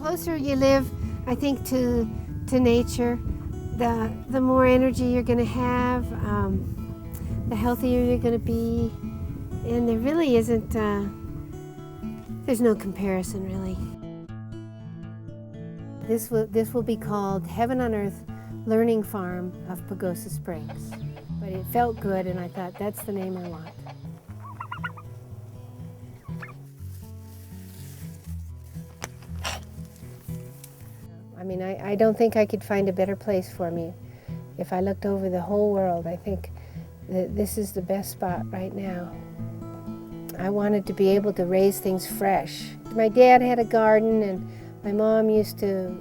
closer you live, I think, to nature, the more energy you're going to have, the healthier you're going to be, and there really isn't, there's no comparison really. This will be called Heaven on Earth Learning Farm of Pagosa Springs, but it felt good and I thought that's the name I want. I mean, I don't think I could find a better place for me. If I looked over the whole world, I think that this is the best spot right now. I wanted to be able to raise things fresh. My dad had a garden and my mom used to,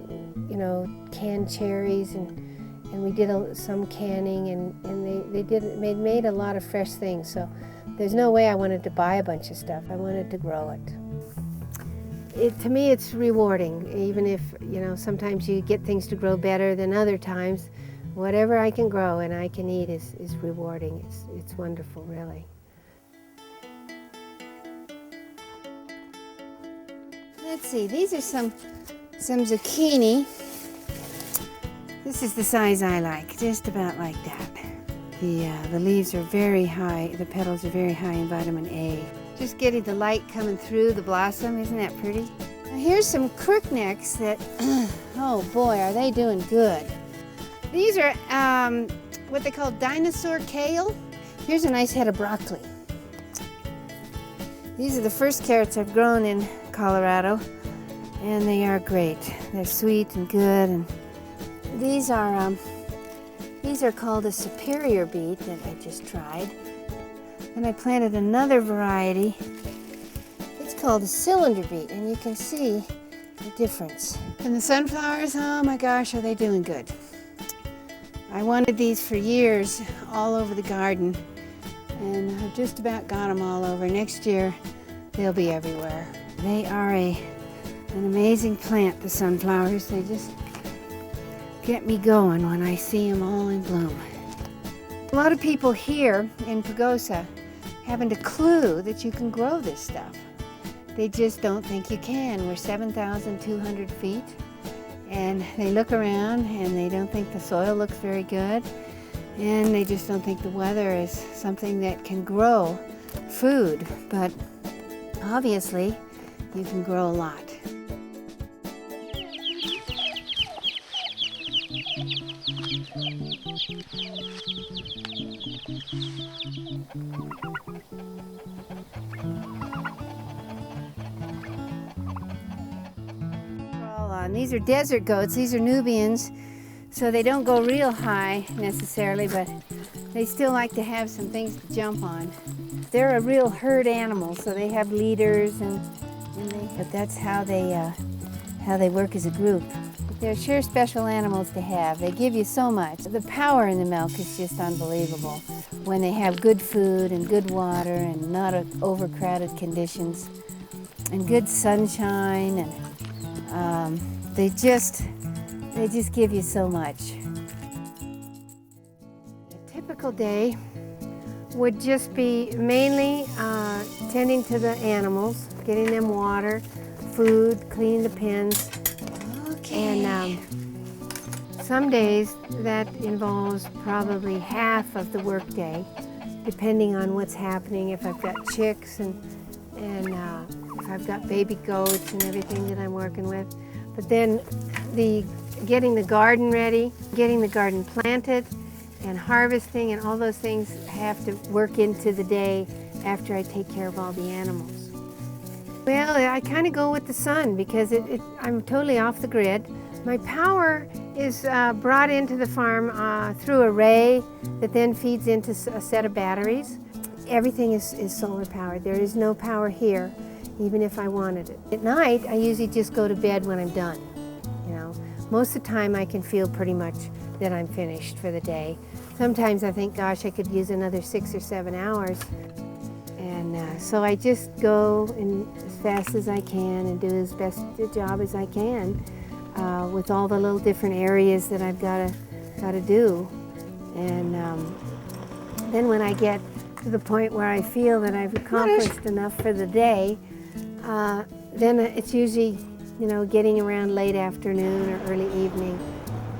can cherries and we did some canning and they made a lot of fresh things. So there's no way I wanted to buy a bunch of stuff. I wanted to grow it. To me, it's rewarding, even if, sometimes you get things to grow better than other times. Whatever I can grow and I can eat is rewarding. It's wonderful, really. Let's see, these are some zucchini. This is the size I like, just about like that. The leaves are very high, the petals are very high in vitamin A. Just getting the light coming through the blossom, isn't that pretty? Now here's some crooknecks that, oh boy, are they doing good. These are what they call dinosaur kale. Here's a nice head of broccoli. These are the first carrots I've grown in Colorado, and they are great. They're sweet and good. And these are called a superior beet that I just tried. And I planted another variety. It's called a cylinder beet, and you can see the difference. And the sunflowers, oh my gosh, are they doing good. I wanted these for years all over the garden, and I've just about got them all over. Next year, they'll be everywhere. They are an amazing plant, the sunflowers. They just get me going when I see them all in bloom. A lot of people here in Pagosa haven't a clue that you can grow this stuff. They just don't think you can. We're 7,200 feet, and they look around and they don't think the soil looks very good, and they just don't think the weather is something that can grow food. But obviously, you can grow a lot. These are desert goats. These are Nubians, so they don't go real high necessarily, but they still like to have some things to jump on. They're a real herd animal, so they have leaders, but that's how they work as a group. They're sure special animals to have. They give you so much. The power in the milk is just unbelievable when they have good food and good water and not overcrowded conditions and good sunshine, and they just give you so much. A typical day would just be mainly tending to the animals, getting them water, food, cleaning the pens. Okay. And some days that involves probably half of the workday, depending on what's happening. If I've got chicks and if I've got baby goats and everything that I'm working with. But then getting the garden ready, getting the garden planted, and harvesting, and all those things have to work into the day after I take care of all the animals. Well, I kind of go with the sun because I'm totally off the grid. My power is brought into the farm through a array that then feeds into a set of batteries. Everything is solar powered. There is no power here, even if I wanted it. At night, I usually just go to bed when I'm done. Most of the time I can feel pretty much that I'm finished for the day. Sometimes I think, gosh, I could use another 6 or 7 hours. And so I just go as fast as I can and do as best a job as I can with all the little different areas that I've got to do. And then when I get to the point where I feel that I've accomplished enough for the day, then it's usually you know, getting around late afternoon or early evening,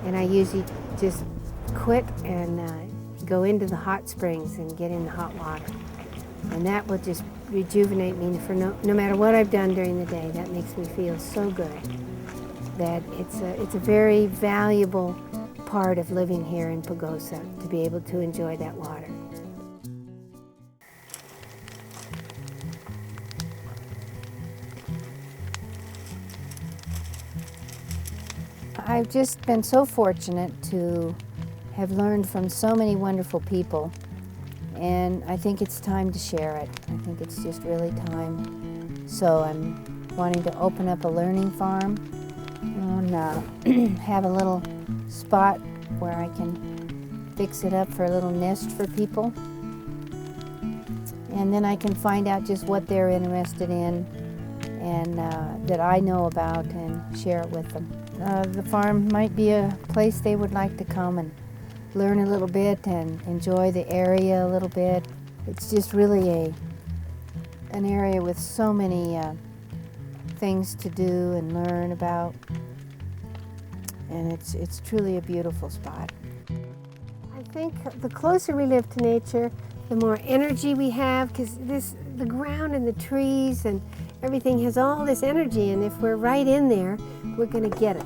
and I usually just quit and go into the hot springs and get in the hot water. And that will just rejuvenate me for no matter what I've done during the day. That makes me feel so good. That it's a very valuable part of living here in Pagosa, to be able to enjoy that water. I've just been so fortunate to have learned from so many wonderful people, and I think it's time to share it. I think it's just really time. So I'm wanting to open up a learning farm and have a little spot where I can fix it up for a little nest for people. And then I can find out just what they're interested in and that I know about, and share it with them. The farm might be a place they would like to come and learn a little bit and enjoy the area a little bit. It's just really an area with so many things to do and learn about, and it's truly a beautiful spot. I think the closer we live to nature, the more energy we have, because the ground and the trees and everything has all this energy, and if we're right in there, we're going to get it.